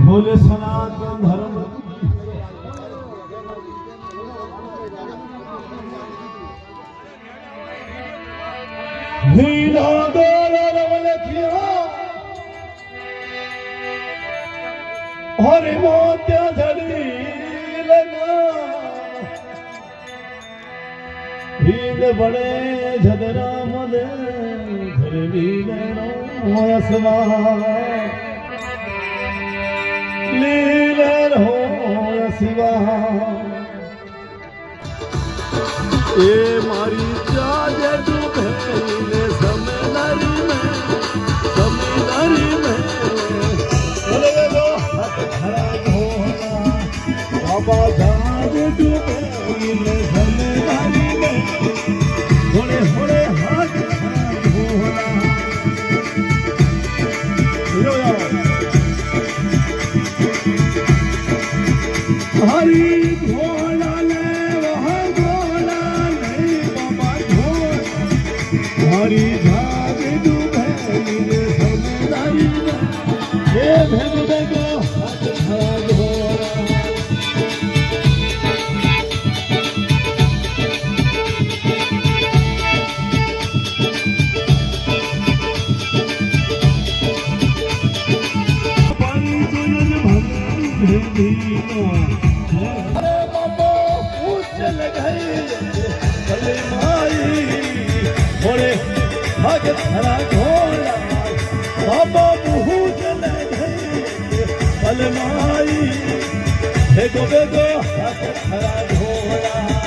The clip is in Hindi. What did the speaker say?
बोले सनातन धर्म हीरा डोला रवल किया और मोत्या झड़ी लगा भीड़ बड़े झदरा मदे घर लीले रो असमा लीले रो शिवा ए मारी जाजे डूबे समंदरी में बोले दो हाथ खड़ा होना बाबा जाजे डूबे समंदरी में थोड़े थोड़े हाथ खड़ा होना हरी भोला ने वहाँ भोला नहीं बाबा भोला हरी भाग डूबे समंदरी में ये भेद देखो हाथ भाग भोला अरे बाबा चल गए भले माई थोड़े भाग खड़ा घोड़ा बाबा मुँह चल गए भले माई बेगो बेगो भाग खड़ा घोड़ा